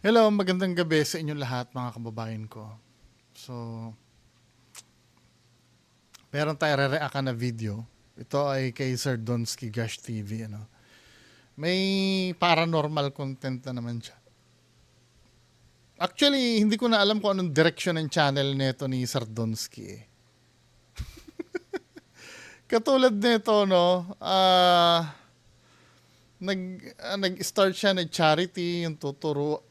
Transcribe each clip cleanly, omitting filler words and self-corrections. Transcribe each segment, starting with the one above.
Hello, magandang gabi sa inyong lahat mga kababayan ko. So, meron tayo re-react na video. Ito ay kay Sir Donsky Gash TV. May paranormal content na naman siya. Actually, hindi ko na alam kung anong direction ng channel nito ni Sir Donsky. Katulad nito, nag-start siya na charity, yung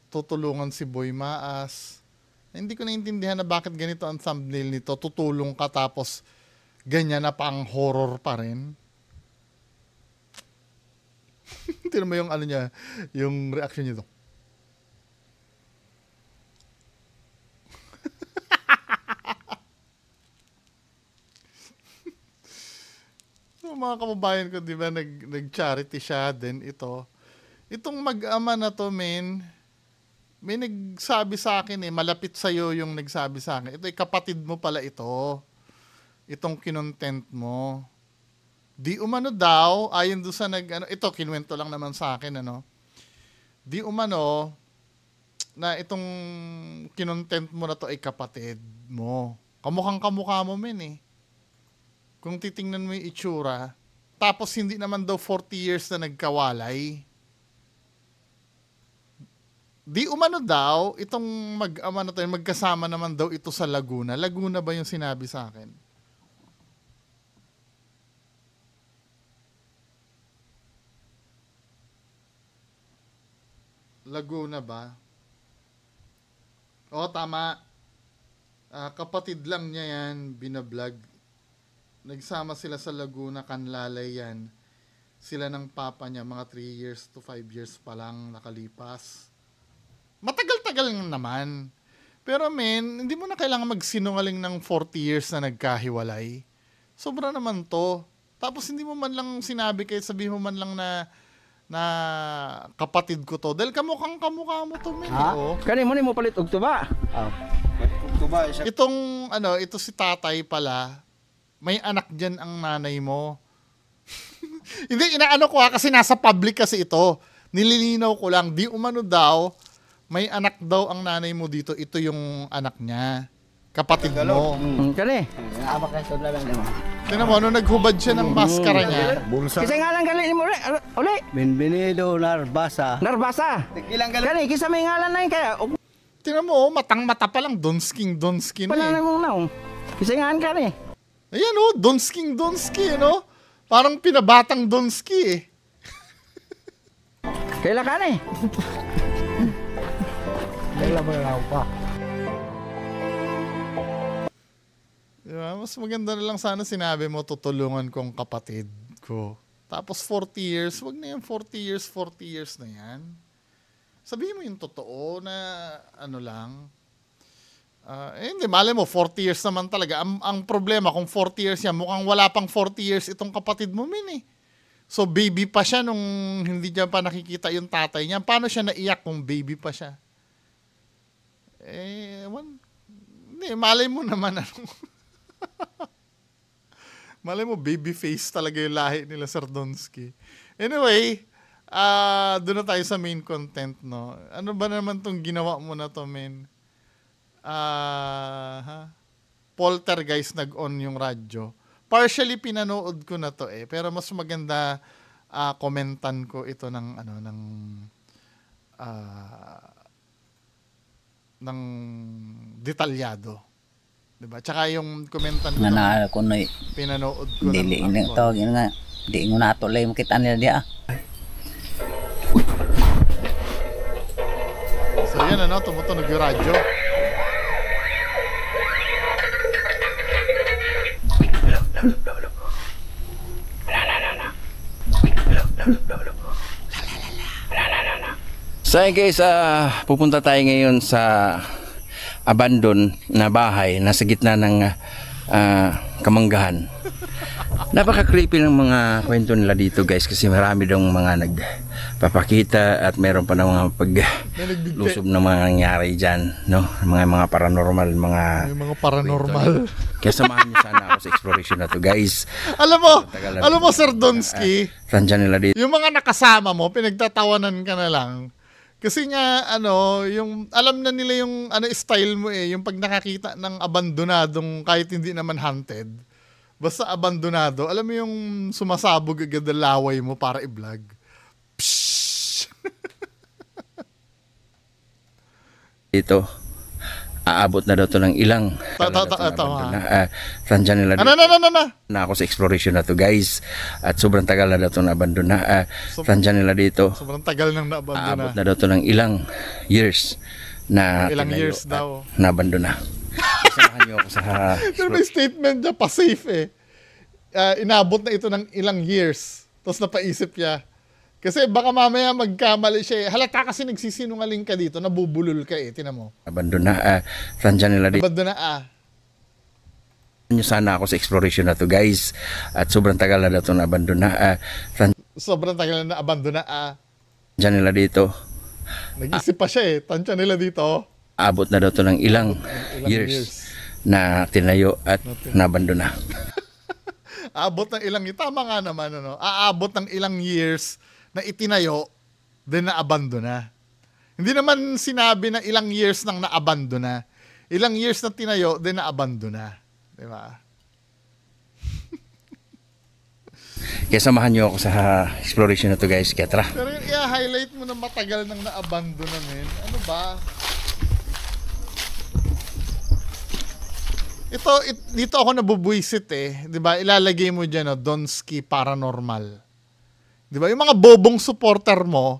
tutulungan si Boy Maas. Hindi ko naintindihan na bakit ganito ang thumbnail nito. Tutulong ka tapos ganyan na pang horror pa rin. Tignan mo yung niya, yung reaction niya to. So, mga kababayan ko, di ba, nag-charity siya, then itong mag-ama na to, may nagsabi sa akin malapit sa'yo yung nagsabi sa akin. Ito, kapatid mo pala ito. Itong kinontent mo. Di umano daw, ayon doon sa ito, kinuwento lang naman sa akin, Di umano, na itong kinontent mo na to ay kapatid mo. Kamukhang kamukha mo, Kung titingnan mo yung itsura, tapos hindi naman daw 40 years na nagkawalay. Di umano daw, itong mag-ama na tayo, magkasama naman daw ito sa Laguna. Laguna ba yung sinabi sa akin? Laguna ba? Oo, tama. Kapatid lang niya yan, binablog. Nagsama sila sa Laguna, Canlalay yan. Sila ng papa niya, mga 3 years to 5 years pa lang nakalipas. Matagal-tagal naman. Pero hindi mo na kailangan magsinungaling ng 40 years na nagkahiwalay. Sobra naman to. Tapos hindi mo man lang sinabi, kahit sabihin mo man lang na kapatid ko to. Dahil kamukha mo to, Kani mo palit og tuba. Itong, ito si tatay pala. May anak dyan ang nanay mo. Hindi, inaano ko kasi nasa public kasi ito. Nililinaw ko lang. Di umano daw, may anak daw ang nanay mo dito. Ito yung anak niya. Kapatid mo. Kani. Tingnan mo, naghubad siya ng maskara niya. Kisa nga lang gali mo uli. Benvenido Narbasa. Kani, kisa may ngalan na yun kaya. Tingnan mo, matang-mata pa lang. Donsky na Wala na mong naong. Kisa nga ka ni. Ayan Donsky, Parang pinabatang Donsky Kailan ka ni? Kailan mo na pa? Diba? Mas maganda na lang sana sinabi mo, tutulungan kong kapatid ko. Tapos 40 years, wag na yan 40 years na yan. Sabihin mo yung totoo na lang. Hindi, malay mo, 40 years naman talaga. Ang problema, kung 40 years yan, mukhang wala pang 40 years itong kapatid mo, So, baby pa siya nung hindi niya pa nakikita yung tatay niya. Paano siya naiyak kung baby pa siya? Hindi, malay mo naman, malay mo, baby face talaga yung lahi nila, Sir Donsky. Anyway, doon na tayo sa main content, Ano ba naman tong ginawa mo na to, Poltergeist nag-on yung radyo. Partially pinanood ko na to pero mas maganda komentan ko ito ng ng detalyado. 'Di ba? Tsaka yung komentan ko pinanood ko Dili ina tawag nga. Di ngo nato lay makita nila dia. So yan tumutunog yung radyo. So guys, pupunta tayo ngayon sa abandon na bahay nasa gitna ng Kamanggahan. Napaka-creepy ng mga kwento nila dito guys, kasi marami daw mga nagpapakita at meron pa na mga paglusob ng mga nangyari dyan, mga paranormal, Yung mga paranormal. Kaya samahan niyo sana ako sa exploration na to guys. Alam mo Sir Donsky, nila dito. yung mga nakasama mo, pinagtatawanan ka na lang. Kasi nga, ano, yung, alam na nila yung, ano, style mo eh, yung pag nakakita ng abandonadong kahit hindi naman hunted, basta abandonado, alam mo yung sumasabog agad ang laway mo para i-vlog. Pshhh! Dito. Aabot na daw to ng ilang. Tansya nila dito. Na ako sa exploration na to guys. At sobrang tagal na daw to na-abandon na. Tansya nila dito. Sobrang tagal nang na-abandon Aabot na daw to ng ilang years na ilang years daw. Na-abandon na. Samahan niyo ako sa Pero may statement niya, pa-safe eh. Inabot na ito ng ilang years. Tapos napaisip niya. Kasi baka mamaya magkamali siya eh. Halata kasi nagsisinungaling ka dito, nabubulol ka eh. Tinan mo. Abandon na. Tansya nila dito. Abandon na Nyo sana ako sa exploration na to guys. At sobrang tagal na daw to na-abandon na. Sobrang tagal na abandon na Tansya nila dito. Nag-isip pa siya eh. Tansya nila dito. Abot na daw to ng ilang years na tinayo at nabandon na. Aabot ng ilang, tama nga naman, ano? Aabot ng ilang years na itinayo, then naabandon na. Hindi naman sinabi na ilang years nang naabandon na. Ilang years na tinayo, then naabandon na. Di ba? Kaya samahan nyo ako sa exploration na to guys. Kaya tara. Pero yung i-highlight mo na matagal nang naabandon na, men. Ano ba? Dito ako nabubuisit eh. Di ba? Ilalagay mo dyan, no? Donski Paranormal. Di ba? Yung mga bobong supporter mo,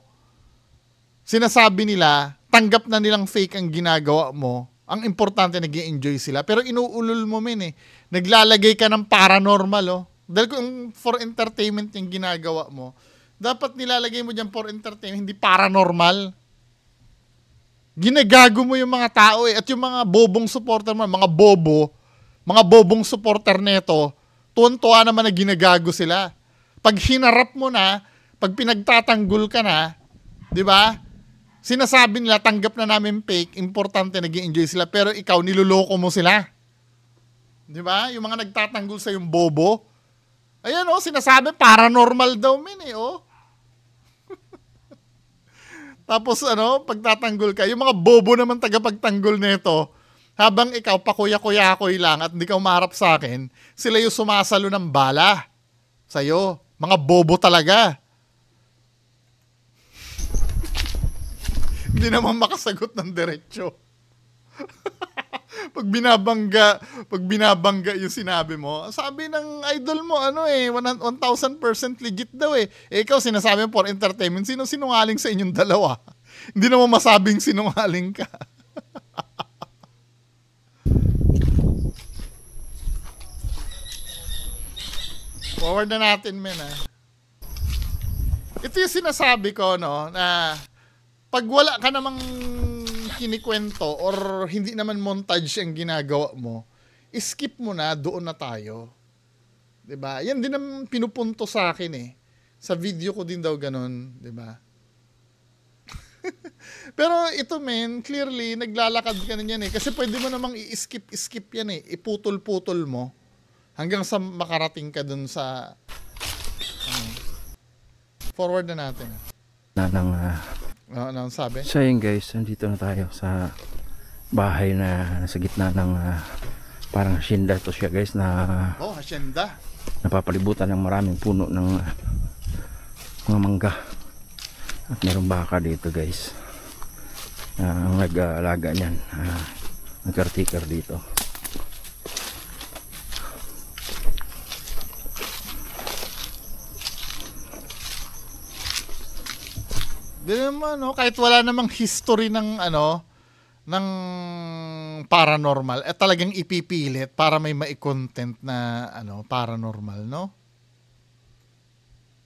sinasabi nila, tanggap na nilang fake ang ginagawa mo. Ang importante, nag-i-enjoy sila. Pero inuulol mo, men eh. Naglalagay ka ng paranormal, oh. Dahil kung for entertainment yung ginagawa mo, dapat nilalagay mo dyan for entertainment, hindi paranormal. Ginagago mo yung mga tao eh. At yung mga bobong supporter mo, mga bobong supporter neto, tuwan-tuwa naman na ginagago sila. Pag hinarap mo na, pag pinagtatanggol ka na, di ba? Sinasabi nila, tanggap na namin fake, importante, nag-i-enjoy sila, pero ikaw, niloloko mo sila. Di ba? Yung mga nagtatanggol sa yung bobo. Ayan oh, sinasabi, paranormal daw men eh, oh. Tapos ano, pagtatanggol ka, yung mga bobo naman tagapagtanggol nito, habang ikaw pakuya-kuya-kuy lang at hindi ka umarap sa akin, sila yung sumasalo ng bala sa'yo. Mga bobo talaga. Hindi naman makasagot ng diretsyo. Pag binabangga yung sinabi mo, sabi ng idol mo, ano eh, 1,000% legit daw eh. Eh ikaw sinasabi mo for entertainment, sino sinungaling sa inyong dalawa? Hindi naman masabing sinungaling ka. Forward na natin, men, ah. Ito yung sinasabi ko, no, na pag wala ka namang kinikwento or hindi naman montage ang ginagawa mo, skip mo na, doon na tayo. 'Di ba? Yan din ang pinupunto sa akin eh. Sa video ko din daw ganun, 'di ba? Pero ito, men, clearly naglalakad ka na yan eh. Kasi pwede mo namang i-skip yan eh. Iputol-putol mo hanggang sa makarating ka dun sa forward na natin. Ano sabi? So yun guys, nandito na tayo sa bahay na nasa gitna ng parang hacienda to siya guys, na hacienda. Napapalibutan ng maraming puno ng mga mangga. At mayroong baka dito guys. Ang nag-aalaga niyan, nag-caretaker dito. Di naman, no? Kahit wala namang history ng ng paranormal, talagang ipipilit para may mai-content na paranormal, no?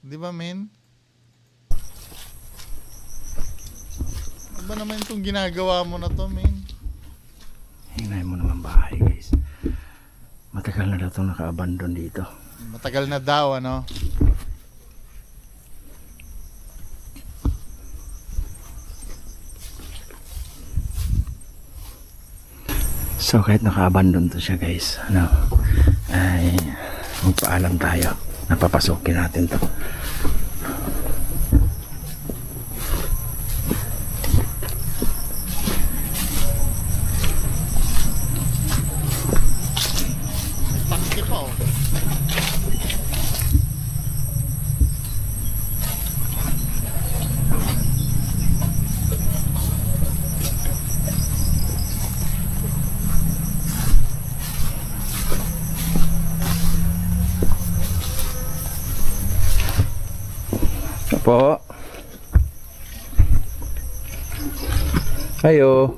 Di ba, men? Ano ba naman itong ginagawa mo na to, men? Hinay mo naman bahay guys. Matagal na daw itong naka-abandon dito. Matagal na daw, ano? So kahit naka-abandon to siya guys, ay magpaalam tayo. Napapasokin natin to. po. Ayo.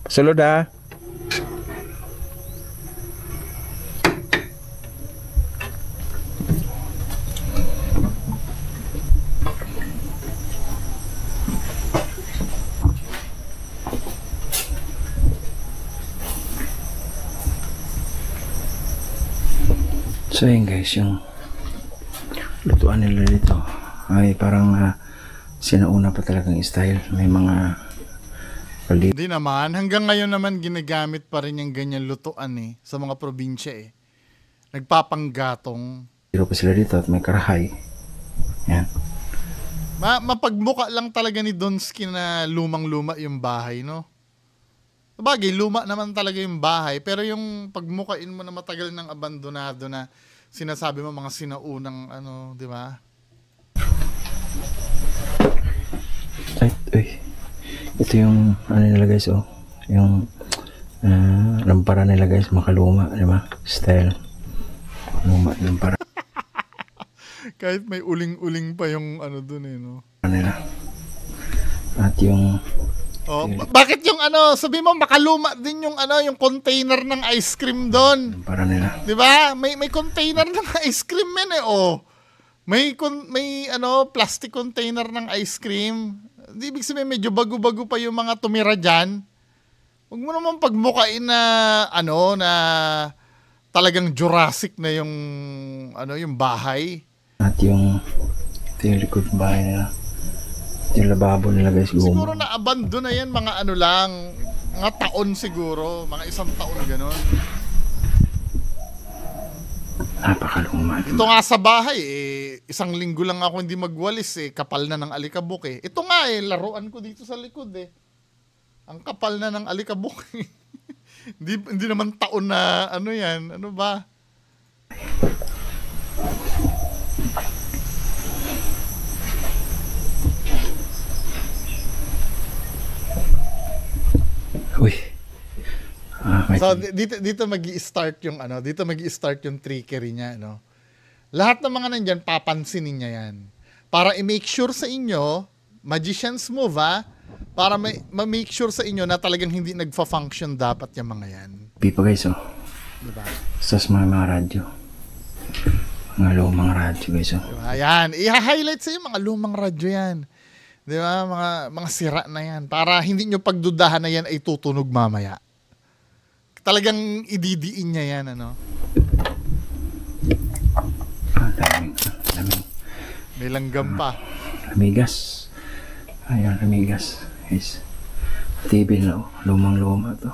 Sulod ha. So yun guys, yung lutuan nila dito ay parang sinauna pa talagang style. May mga palit. Hindi naman. Hanggang ngayon naman ginagamit pa rin yung ganyan lutuan sa mga probinsya Nagpapanggatong. Pero pa sila dito at may karahay. Yan. Mapagmuka lang talaga ni Donsky na lumang-luma yung bahay, no? Sabagay, luma naman talaga yung bahay. Pero yung pagmukain mo na matagal ng abandonado na sinasabi mo mga sinaunang di ba? Ay, ito yung nila guys, yung lampara nila guys, makaluma, di ba? Style. Luma, lampara Kahit may uling-uling pa yung dun no? nila. At yung bakit yung sabi mo makaluma din yung yung container ng ice cream doon? lampara nila. 'Di ba? May container ng ice cream May plastic container ng ice cream. Di ibig sabihin medyo bago-bago pa yung mga tumira diyan. Huwag mo naman pagmukain na na talagang Jurassic na yung yung bahay. At yung likod bahay nila. Yung lababo nila guys, Siguro na abandon na yan mga lang, mga taon siguro, mga 1 taon gano'n. Napakaluma. Ito nga sa bahay 1 linggo lang ako hindi magwalis kapal na ng alikabok Ito nga laruan ko dito sa likod Ang kapal na ng alikabok hindi naman taon na yan, ano ba? Uy. So dito magi-start yung dito magi-start yung trickery niya, Lahat ng mga nandiyan papansinin niya yan. Para i-make sure sa inyo, magician's move para ma-make sure sa inyo na talagang hindi nagfa-function dapat yung mga yan. Pipa guys, Diba? sa mga radyo. Mga lumang radyo guys, Diba? Ayan, i-highlight sa mga lumang radyo yan. Di ba? Mga sira na yan. Para hindi nyo pagdudahan na yan ay tutunog mamaya. Talagang ididiin niya yan, Daming. May langgam pa. Amigas. Ayan, amigas. Guys. TV na, lumang-luma to.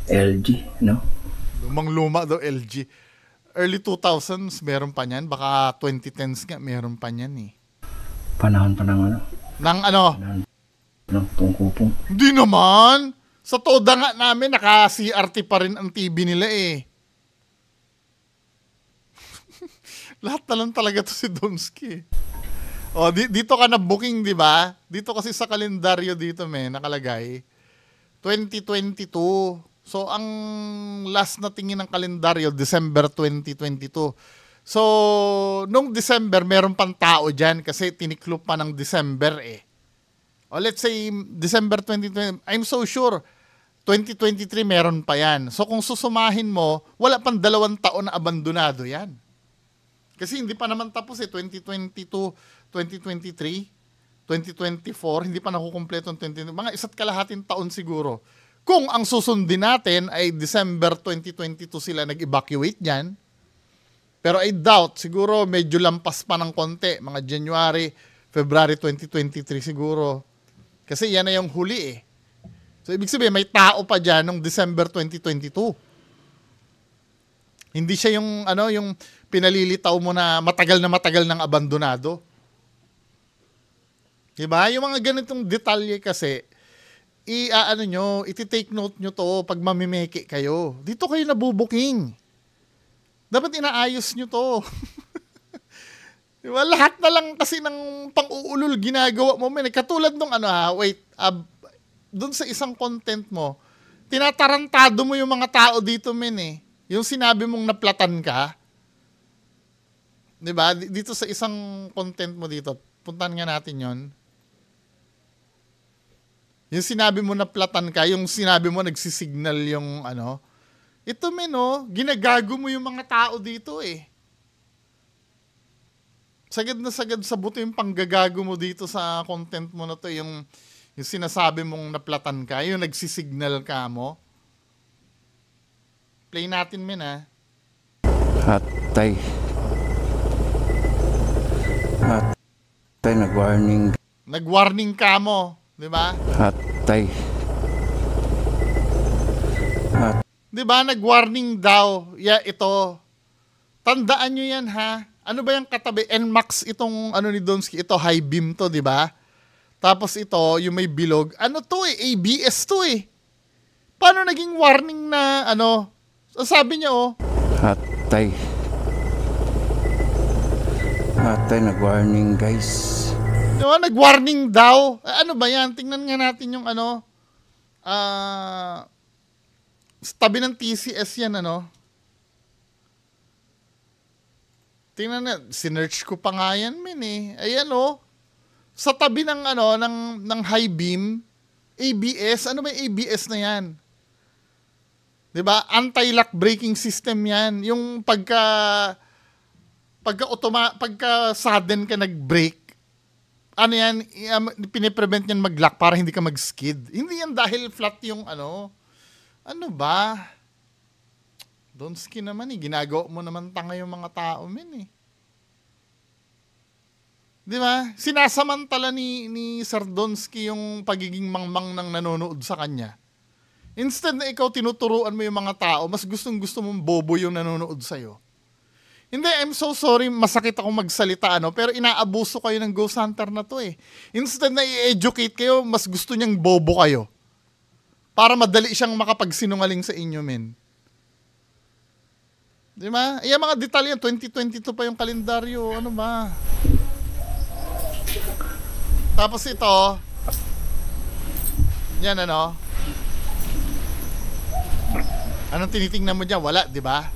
LG, Lumang-luma daw LG. Early 2000s, meron pa niyan. Baka 2010s nga, meron pa niyan Panahon pa ng Nang tungkupong. Hindi naman. Sa toda nga namin, naka-CRT pa rin ang TV nila Lahat na lang talaga to si Donsky. Dito ka na booking, di ba? Dito kasi sa kalendaryo dito, nakalagay. 2022. So, ang last na tingin ng kalendaryo, December 2022. So, nung December, meron pang tao dyan kasi tiniklop pa ng December O let's say, December 2020, I'm so sure, 2023 meron pa yan. So, kung susumahin mo, wala pang 2 taon na abandonado yan. Kasi hindi pa naman tapos 2022, 2023, 2024, hindi pa nakukumpleto ang 2022. Mga 1.5 taon siguro. Kung ang susundin natin ay December 2022 sila nag-evacuate dyan, pero I doubt, siguro medyo lampas pa ng konti, mga January, February 2023 siguro. Kasi yan na yung huli So ibig sabihin, may tao pa dyan noong December 2022. Hindi siya yung yung pinalilitaw mo na matagal ng abandonado. Diba? Yung mga ganitong detalye kasi, iti-take note nyo to pag mamimeke kayo. Dito kayo nabubuking. Dapat inaayos nyo to. Diba? Lahat na lang kasi ng pang-uulol ginagawa mo. Katulad nung dun sa isang content mo, tinatarantado mo yung mga tao dito, Yung sinabi mong naplatan ka, 'di ba? Dito sa isang content mo dito, puntahan nga natin yon. Yung sinabi mo na platan ka, yung sinabi mo nagsisignal yung ano. Ito men, oh, ginagago mo yung mga tao dito eh. Sagad na sagad sa buto yung panggagago mo dito sa content mo na to, yung sinasabi mong naplatan ka, yung nagsisignal ka mo. Play natin men ha. Hatay. Hatay, nag-warning. Nag-warning ka mo, di ba? Hatay. Di ba, nag-warning daw. Ito. Tandaan nyo yan, ha? Ano ba yung katabi? NMAX itong ano ni Donsky. Ito, high beam to, di ba? Tapos ito, yung may bilog. Ano to eh? ABS to eh. Paano naging warning na ano? Sabi niya, oh. Hatay. Hatay, nag-warning guys. Di ba, nag-warning daw. Ano ba yan? Tingnan nga natin yung ano. Sa tabi ng TCS yan, ano? Tingnan na, sinearch ko pa nga yan, men eh. Ayan, oh. Sa tabi ng, ano, ng high beam, ABS, ano ba yung ABS na yan? Diba? Anti-lock braking system yan. Yung pagka sudden ka nag-brake, ano yan, piniprevent yan mag-lock para hindi ka mag-skid. Hindi yan dahil flat yung ano. Ano ba? Donsky naman eh. Ginagawa mo naman tanga yung mga tao, men eh. Di ba? Sinasamantala ni Sir Donsky yung pagiging mangmang ng nanonood sa kanya. Instead na ikaw tinuturuan mo yung mga tao, mas gustong-gusto mong bobo yung nanonood sa'yo. Hindi, I'm so sorry, masakit ako magsalita, ano, pero inaabuso kayo ng Ghost Hunter na to eh. Instead na i-educate kayo, mas gusto niyang bobo kayo. Para madali siyang makapagsinungaling sa inyo, men. Di ba? Yung mga detalye, 2022 pa yung kalendaryo. Ano ba? Tapos ito, yan ano. Anong tinitingnan mo dyan? Wala, di ba?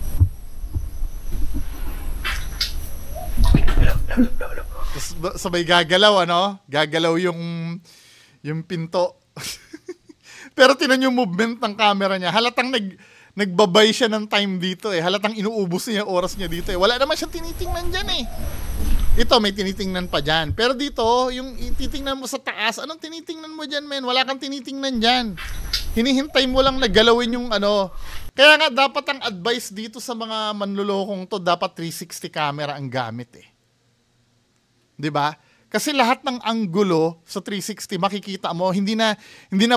Tapos sabay gagalaw, ano? Gagalaw yung pinto. Pero tinan yung movement ng camera niya. Halatang nagbabay siya ng time dito eh. Halatang inuubos niya yung oras niya dito eh. Wala naman siyang tinitingnan dyan eh. Ito, may tinitingnan pa dyan. Pero dito, yung titingnan mo sa taas, anong tinitingnan mo dyan, men? Wala kang tinitingnan dyan. Hinihintay mo lang na galawin yung ano. Kaya nga, dapat ang advice dito sa mga manlulokong to, dapat 360 camera ang gamit eh. 'Di ba? Kasi lahat ng anggulo sa 360 makikita mo, hindi na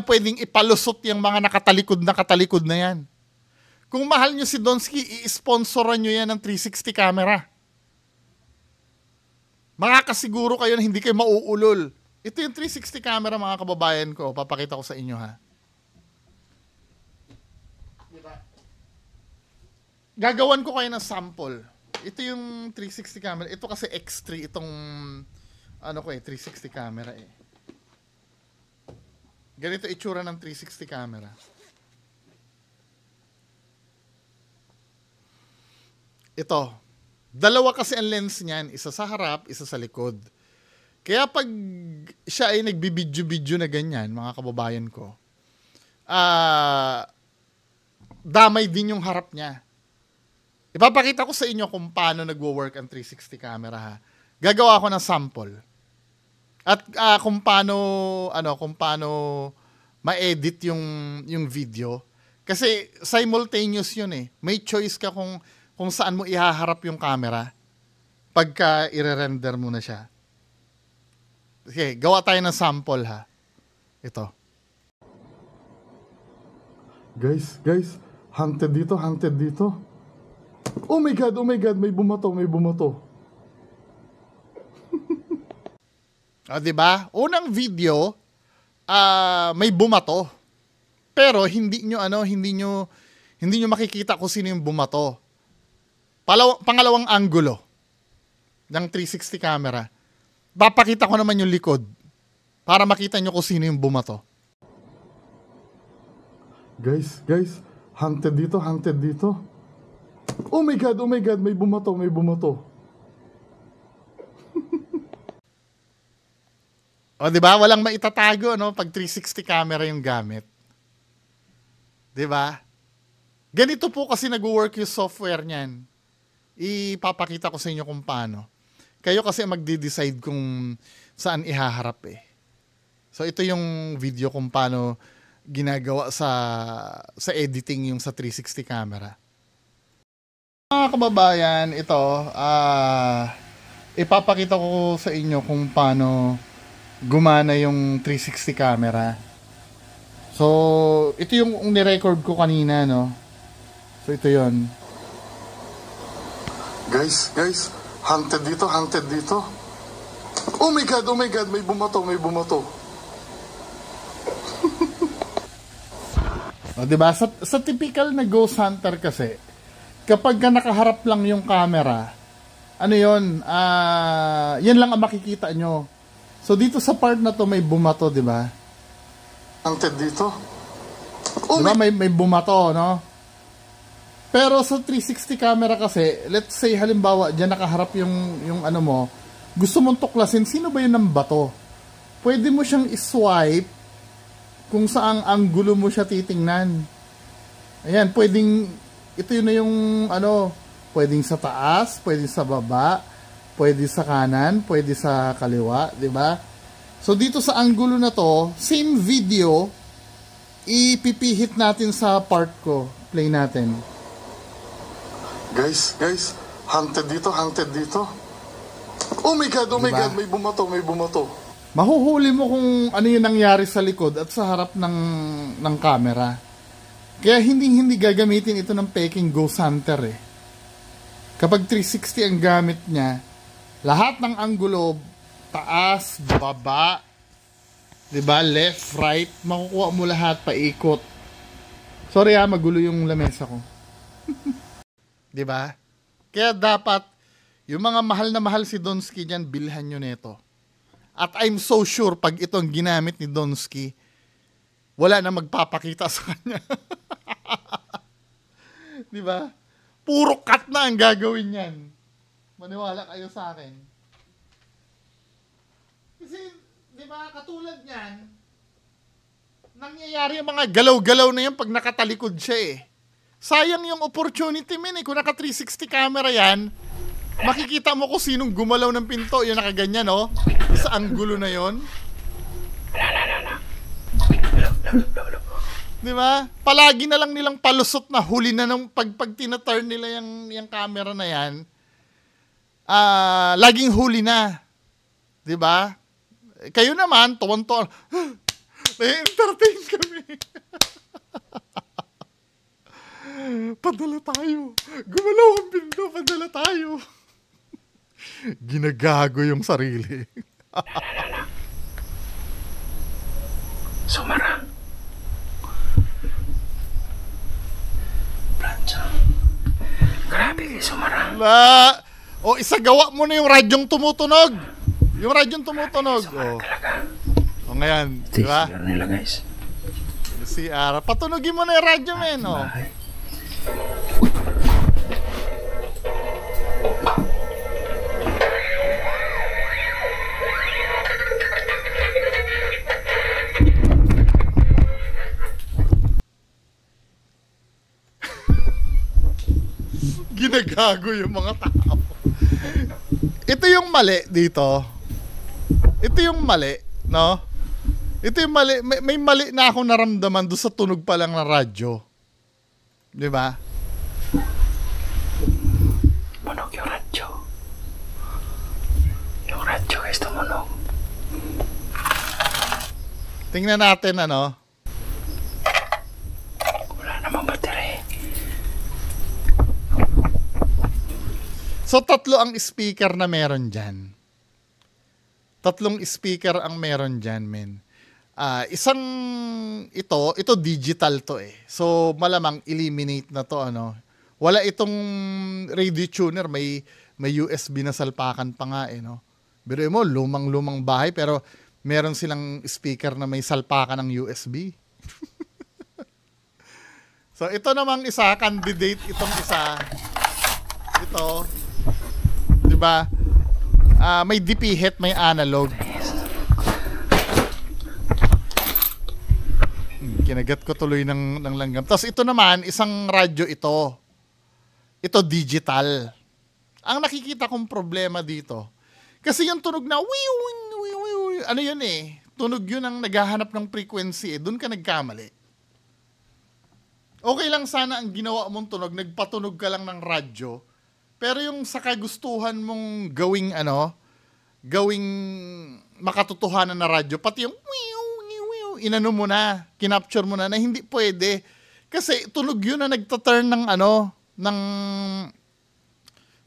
pwedeng ipalusot yung mga nakatalikod na yan. Kung mahal nyo si Donsky, i-sponsoran nyo yan ng 360 camera. Makakasiguro kayo na hindi kayo mauulol. Ito yung 360 camera, mga kababayan ko. Papakita ko sa inyo, ha. Diba? Gagawan ko kayo ng sample. Ito yung 360 camera. Ito kasi X3 itong ano ko eh, 360 camera eh. Ganito itsura ng 360 camera. Ito. Dalawa kasi ang lens niyan. Isa sa harap, isa sa likod. Kaya pag siya ay nagbibidyo-bidyo na ganyan, mga kababayan ko, damay din yung harap niya. Ipapakita ko sa inyo kung paano nagwo-work ang 360 camera, ha. Gagawa ako ng sample. At kung paano ma-edit yung video. Kasi simultaneous yun eh. May choice ka kung saan mo ihaharap yung camera pagka i-render mo na siya. Okay, gawa tayo ng sample, ha. Ito. Guys, hunted dito. Oh my God, may bumato. Diba? Unang video, may bumato. Pero hindi nyo makikita kung sino yung bumato. Pangalawang anggulo ng 360 camera. Papakita ko naman yung likod para makita nyo kung sino yung bumato. Guys, hunted dito. Oh my God, may bumato. O, di ba? Walang maitatago, no? Pag 360 camera yung gamit. Di ba? Ganito po kasi nag-work yung software niyan. Ipapakita ko sa inyo kung paano. Kayo kasi magde-decide kung saan ihaharap eh. So, ito yung video kung paano ginagawa sa editing yung sa 360 camera. Mga kababayan, ito, ipapakita ko sa inyo kung paano gumana yung 360 camera. So, ito yung ni-record ko kanina, no? So, ito yon. Guys, hunted dito. Oh my God, may bumato. O, diba? Sa typical na ghost hunter kasi, kapag ka nakaharap lang yung camera, ano yun, yan lang ang makikita nyo. So, dito sa part na to may bumato, diba? Hunted dito. Oh diba? May bumato, no? Pero sa 360 camera kasi, let's say, halimbawa, dyan nakaharap yung ano mo, gusto mong tuklasin, sino ba yun ng bato? Pwede mo siyang iswipe kung saang anggulo mo siya titingnan. Ayan, pwedeng, ito yun na yung, ano, pwedeng sa taas, pwedeng sa baba, pwede sa kanan, pwede sa kaliwa, di ba? So, dito sa anggulo na to, same video, ipipihit natin sa part ko. Play natin. Guys, hunted dito. Oh my God, Diba? may bumato. Mahuhuli mo kung ano yung nangyari sa likod at sa harap ng camera. Kaya hindi gagamitin ito ng peking ghost hunter eh. Kapag 360 ang gamit niya, lahat ng anggulo, taas, baba, diba, left, right, makukuha mo lahat, paikot. Sorry magulo yung lamesa ko. Diba? Kaya dapat, yung mga mahal na mahal si Donsky dyan, bilhan nyo neto. At I'm so sure, pag itong ginamit ni Donsky, wala na magpapakita sa kanya. Diba? Puro cut na ang gagawin yan. Maniwala kayo sa akin. Kasi, di ba, katulad niyan, nangyayari yung mga galaw-galaw na yan pag nakatalikod siya eh. Sayang yung opportunity min eh. Kung naka 360 camera yan, makikita mo kung sinong gumalaw ng pinto. Yung nakaganyan, no? Sa anggulo na yon. Di ba? Palagi na lang nilang palusot na huli na nung pag tina-turn nila yung camera na yan. Laging huli na. Di ba? Kayo naman, tuwan-tuwan. Na-entertain kami. Padala tayo. Gumalaw ang pinto, padala tayo. Ginagago yung sarili. Sumara. Plancha. Grabe kayo, Sumara. O, isagawa mo na yung radyong tumutunog. Yung radyong tumutunog. O, ngayon. Di ba? CR nila, guys. CR. Patunogin mo na yung radyo, men. O. Ginagago yung mga tao. Ito yung mali dito. Ito yung mali, no? Ito yung mali. May mali na akong naramdaman doon sa tunog pa lang ng radyo. Di ba? Tunog yung radyo. Yung radyo, guys, tumunog. Tingnan natin, ano? Wala namang battery. So, tatlo ang speaker na meron dyan. Tatlong speaker ang meron dyan, men. Isang ito digital to eh. So, malamang eliminate na to, ano. Wala itong radio tuner, may USB na salpakan pa nga eh, no. Pero mo, lumang-lumang bahay, pero meron silang speaker na may salpakan ng USB. So, ito namang isa, candidate itong isa. Ito, di ba? May DP head, may analog. Kinagat ko tuloy ng langgam. Tapos ito naman, isang radyo ito. Ito digital. Ang nakikita kong problema dito, kasi yung tunog na, ano yun eh, tunog yun ang naghahanap ng frequency eh, doon ka nagkamali. Okay lang sana ang ginawa mong tunog, nagpatunog ka lang ng radyo, pero yung sa kagustuhan mong gawing makatotohanan na radyo, pati yung inano mo na, kinapture mo na hindi pwede. Kasi tunog yun na nagtaturn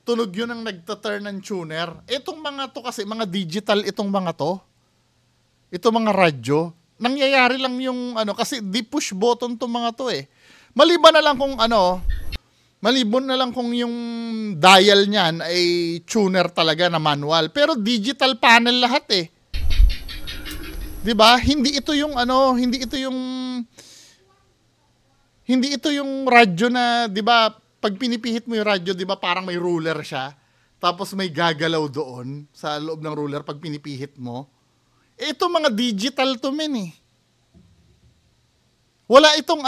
tunog yun ang nagtaturn ng tuner. Itong mga to kasi, mga digital itong mga to. Itong mga radyo, nangyayari lang yung kasi di push button tong mga to eh. Maliban na lang kung yung dial niyan ay tuner talaga na manual. Pero digital panel lahat eh. 'Di ba? Hindi ito yung radyo na, 'di ba? Pag pinipihit mo yung radyo, 'di ba, parang may ruler siya. Tapos may gagalaw doon sa loob ng ruler pag pinipihit mo. Ito mga digital to men eh. Wala itong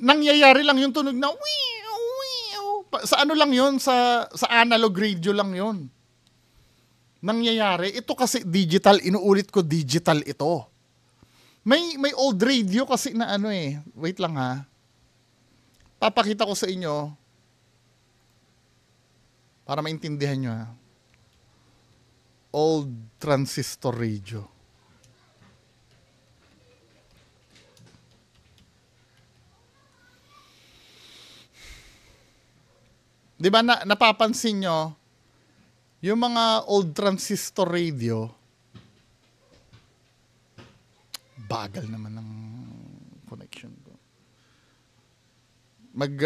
nangyayari lang yung tunog na sa lang yun, sa analog radio lang yun. Nangyayari. Ito kasi digital, inuulit ko digital ito. May old radio kasi na wait lang ha. Papakita ko sa inyo para maintindihan nyo ha. Old transistor radio. Di ba napapansin nyo, yung mga old transistor radio, bagal naman ng connection ko.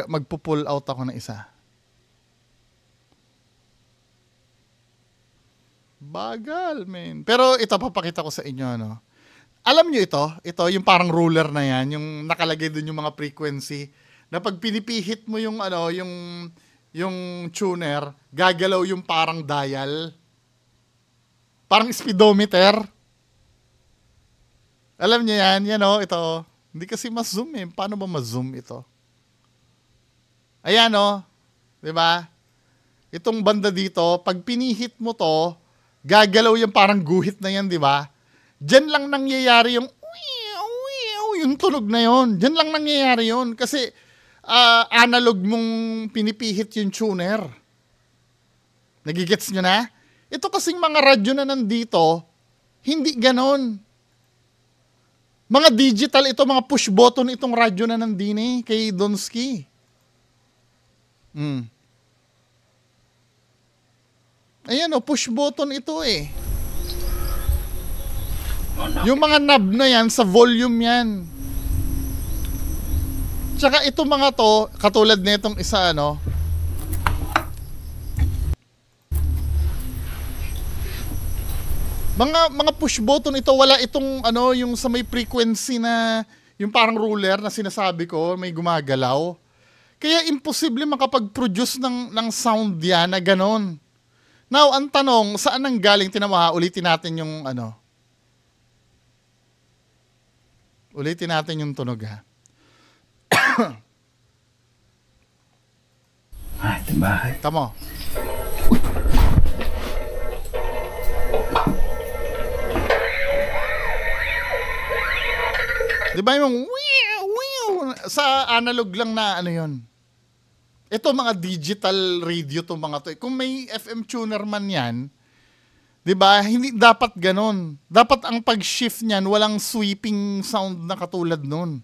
Magpo-pull out ako ng isa. Bagal, men. Pero ito, papakita ko sa inyo, Alam nyo ito yung parang ruler na yan, yung nakalagay dun yung mga frequency, na pag pinipihit mo yung tuner, gagalaw yung parang dial. Parang speedometer. Alam niyo yan, ito. Hindi kasi ma-zoom eh. Paano ba ma-zoom ito? Ayan 'di ba? Itong banda dito, pag pinihit mo to, gagalaw yung parang guhit na yan, 'di ba? Diyan lang nangyayari yung tunog na yon. Diyan lang nangyayari yon kasi analog mong pinipihit yung tuner. Nagigets nyo na? Ito kasing mga radyo na nandito, hindi ganon. Mga digital ito, mga push button itong radyo na nandini kay Donsky. Ayan push button ito eh. Yung mga knob na yan, sa volume yan. Tsaka itong mga to, katulad nitong isa, mga push button ito, wala itong yung sa may frequency na yung parang ruler na sinasabi ko, may gumagalaw. Kaya imposible makapag-produce ng sound yan na ganon. Now, ang tanong, saan nang galing? Ulitin natin yung ulitin natin yung tunog ha. Ito bahay. Tamo. Di ba yung sa analog lang na yun? Ito mga digital radio to mga to. Kung may FM tuner man yan, di ba, hindi dapat ganon. Dapat ang pag-shift niyan, walang sweeping sound na katulad nun.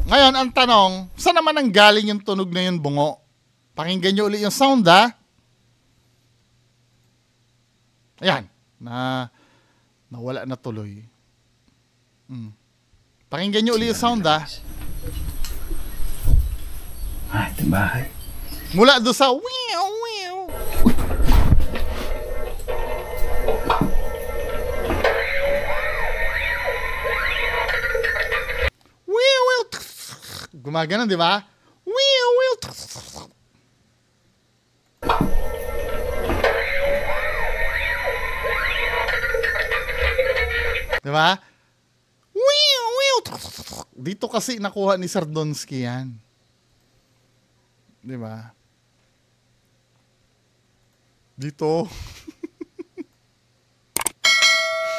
Ngayon, ang tanong, saan naman ang galing yung tunog na yun, bungo? Pakinggan nyo ulit yung sound, ha? Ayan, nawala na tuloy. Pakinggan nyo ulit yung sound, ha? Ito bahay. Mula doon sa gumagana, di ba? Di ba? Dito kasi nakuha ni Sardonsky yan. Di ba? Dito.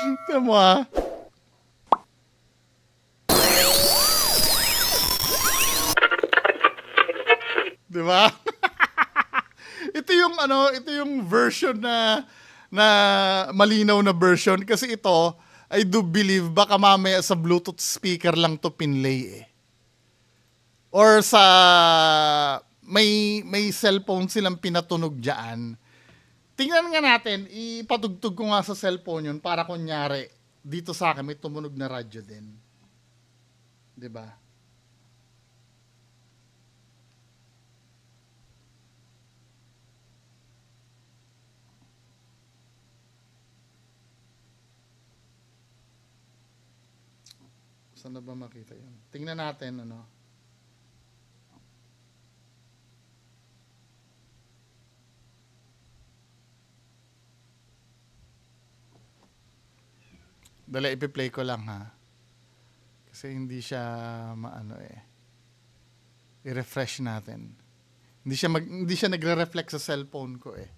Tignan mo ha. Di ba? Ito yung version na malinaw na version kasi ito, I do believe baka mamaya sa Bluetooth speaker lang to pinlay eh. Or sa may cellphone silang pinatunog diyan. Tingnan nga natin, ipatugtog ko nga sa cellphone yun para kunyari dito sa akin may tumunog na radyo din. 'Di ba? Saan na ba makita yun? Tingnan natin, ano. Dala, ipi-play ko lang, ha. Kasi hindi siya, i-refresh natin. Hindi siya nagre-reflect sa cellphone ko, eh.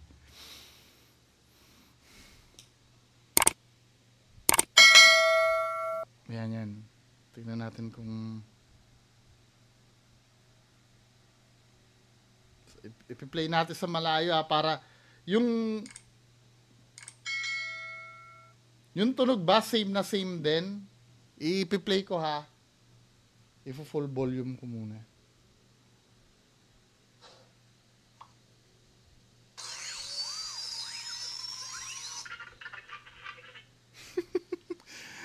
Yan. Tingnan natin kung ipi-play natin sa malayo para yung tunog ba same na same din. Ipi-play ko ha. Full volume ko muna.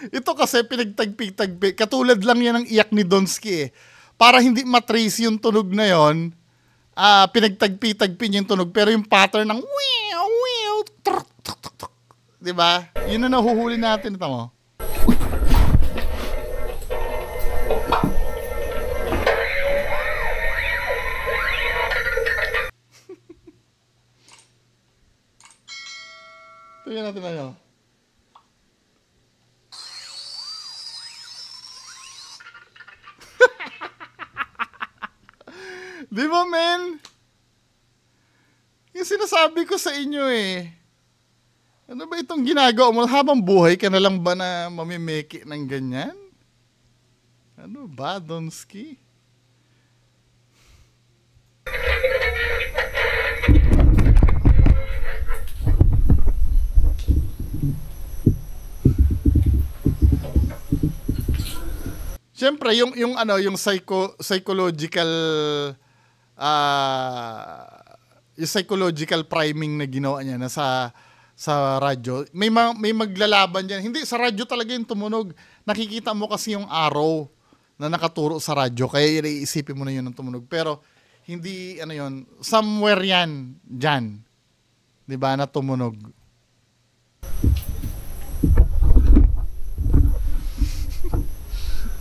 Ito kasi pinagtagpi-tagpi. Katulad lang yan ng iyak ni Donsky eh. Para hindi matrace yung tunog na yon, pinagtagpi-tagpi niya yung tunog. Pero yung pattern ng diba? Yun na nahuhuli natin. Ito mo. Tingnan natin ano. Di ba, men? Yung sinasabi ko sa inyo eh. Ano ba itong ginagawa mo? Habang buhay ka na lang ba na mamimeki ng ganyan? Ano ba, Donsky? Siyempre, yung psychological yung psychological priming na ginawa niya na sa radyo, may maglalaban diyan. Hindi sa radyo talaga yung tumunog. Nakikita mo kasi yung arrow na nakaturo sa radyo, kaya iisipin mo na yun ang tumunog. Pero hindi yun, somewhere yan diyan. 'Di ba, na tumunog.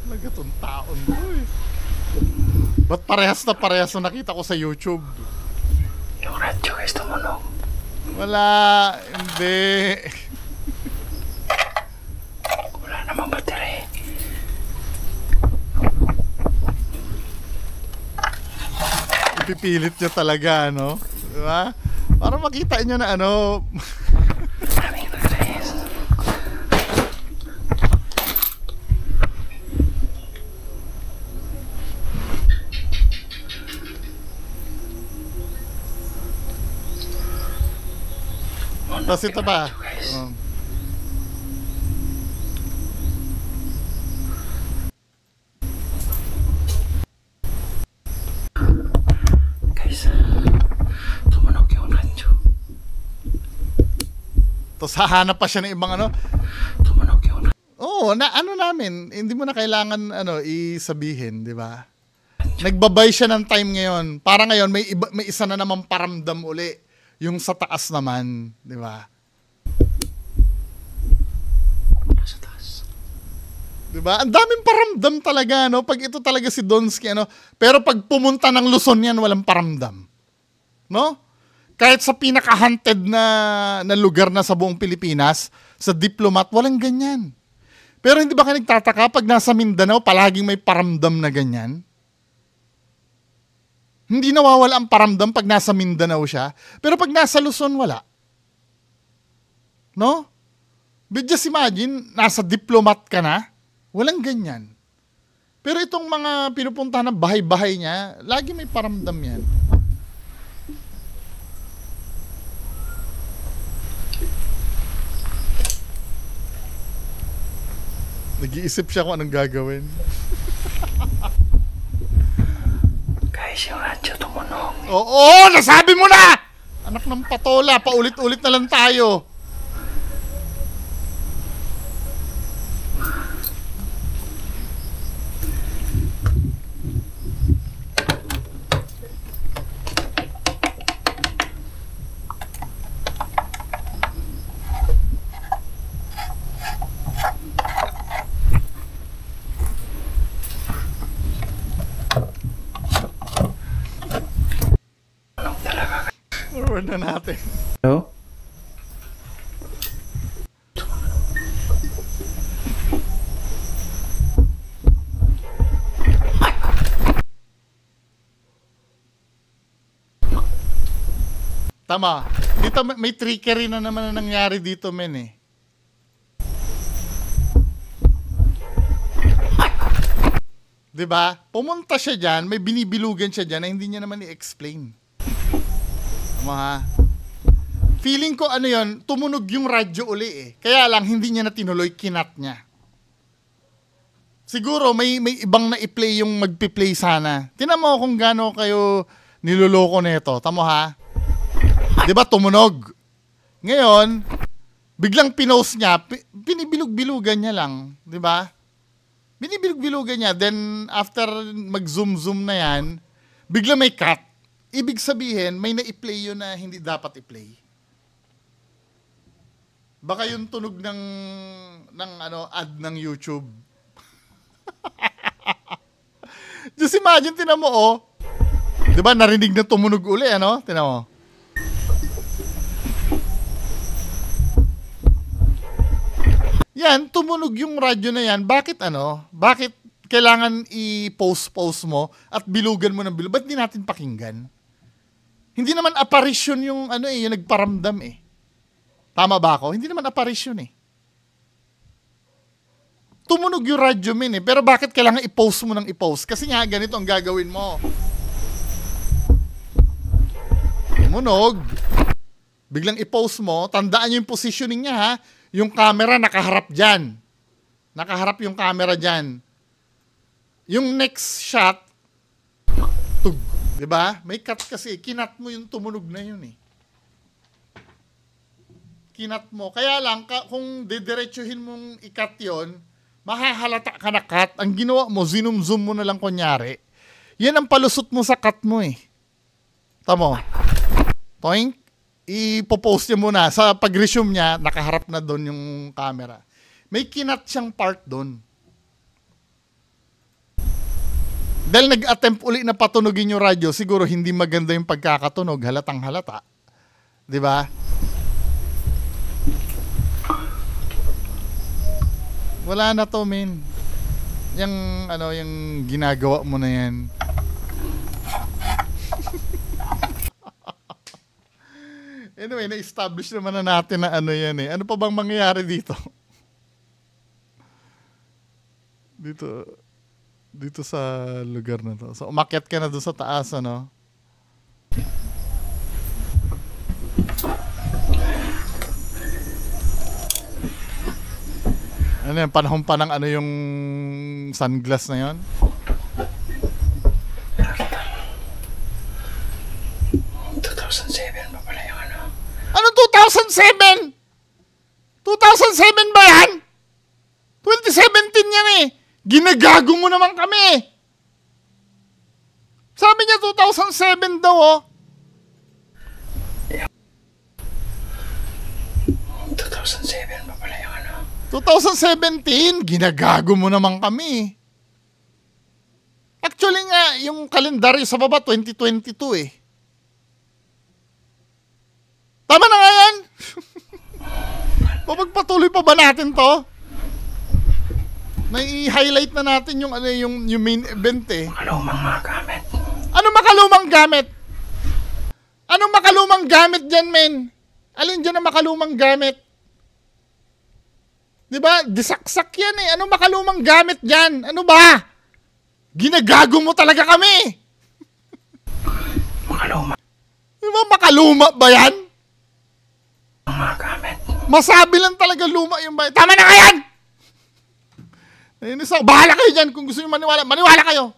Lagatong taon to eh. Ba't parehas na nakita ko sa YouTube? Yung radyo guys, tumunog. Wala, hindi. Wala namang battery. Ipipilit niya talaga, no? Diba? Para makita niyo na Maraming batteries. Tapos ito pa. Guys, tumunog yung radyo. Tapos hahanap pa siya ng ibang Tumunog yung radyo. Oo, namin, hindi mo na kailangan isabihin, di ba? Nagbabay siya ng time ngayon. Para ngayon, may isa na namang paramdam uli. Yung sa taas naman, di ba? Sa taas. Di ba? Ang daming paramdam talaga, no? Pag ito talaga si Donsky, Pero pag pumunta ng Luzon yan, walang paramdam. No? Kahit sa pinaka-hunted na lugar na sa buong Pilipinas, sa Diplomat, walang ganyan. Pero hindi ba kayo nagtataka pag nasa Mindanao, palaging may paramdam na ganyan? Hindi nawawala ang paramdam pag nasa Mindanao siya. Pero pag nasa Luzon, wala. No? But just imagine, nasa diplomat ka na, walang ganyan. Pero itong mga pinupuntahan ng bahay-bahay niya, lagi may paramdam yan. Nag-iisip siya kung anong gagawin. Guys, yung radyo tumunog. Oo, nasabi mo na! Anak ng patola, paulit-ulit na lang tayo. Forward na natin. Hello? Tama. Dito may trickery na naman na nangyari dito, men eh. Diba? Pumunta siya dyan, may binibilugan siya dyan na hindi niya naman i-explain. Tama ha? Feeling ko ano yon, tumunog yung radyo uli eh. Kaya lang hindi niya na tinuloy, kinat niya. Siguro may ibang na i-play yung magpi-play sana. Tinan mo kung gaano kayo niloloko nito. Tamo ha? 'Di ba tumunog? Ngayon, biglang pinost niya, binibilug-bilugan niya lang, 'di ba? Binibilug-bilugan niya, then after mag-zoom-zoom na 'yan, biglang may cut. Ibig sabihin, may na-i-play yun na hindi dapat i-play. Baka yung tunog ng ad ng YouTube. Just imagine, tinan mo, oh. Diba, narinig na tumunog uli, ano? Tinan mo. Yan, tumunog yung radyo na yan. Bakit kailangan i-post mo at bilugan mo ng bilug? Ba't di natin pakinggan? Hindi naman apparition yung yung nagparamdam eh. Tama ba ako? Hindi naman apparition eh. Tumunog yung radyo min eh. Pero bakit kailangan i-post mo ng i-post? Kasi nga ganito ang gagawin mo. Tumunog. Biglang i-post mo. Tandaan nyo yung positioning niya ha. Yung camera nakaharap dyan. Nakaharap yung camera dyan. Yung next shot, tug. Diba? May cut kasi. Kinat mo yung tumunog na yun eh. Kinat mo. Kaya lang, kung didiretsuhin mong ikat yun, mahahalata ka na cut. Ang ginawa mo, zoom mo na lang kunyari. Yan ang palusot mo sa cut mo eh. Tamo. Toink. Ipopost niya muna. Sa pag-resume niya, nakaharap na doon yung camera. May kinat siyang part doon. Dahil nag-attempt uli na patunogin yung radyo, siguro hindi maganda yung pagkakatunog, halatang halata. 'Di ba? Wala na to, men. Yung ginagawa mo na yan. Anyway, na-establish naman na natin na yan eh. Ano pa bang mangyayari dito? Dito sa lugar na to. So, umakyat ka na doon sa taas, ano? Ano yan? Panahon pa ng yung sunglass na yon? 2007 pa pala yung ano. Ano 2007? 2007 ba yan? 2017 yan eh. Ginagago mo naman kami. Sabi niya 2007 daw oh. 2007 pa pala yung ano. 2017, ginagago mo naman kami. Actually nga, yung kalendaryo sa baba, 2022 eh. Tama na nga yan. Papagpatuloy pa ba natin to? i-highlight na natin yung ano yung main event eh. Makalumang mga gamit. Ano makalumang gamit? Anong makalumang gamit dyan, men? Alin dyan ang makalumang gamit? Diba? Disaksak yan eh. Anong makalumang gamit dyan? Ano ba? Ginagago mo talaga kami. Makalumang Diba makaluma ba yan? mga gamit. Masabi lang talaga luma yung bahay. Tama na nga yan! Nainis ako. Bahala kayo dyan kung gusto nyo maniwala. Maniwala kayo.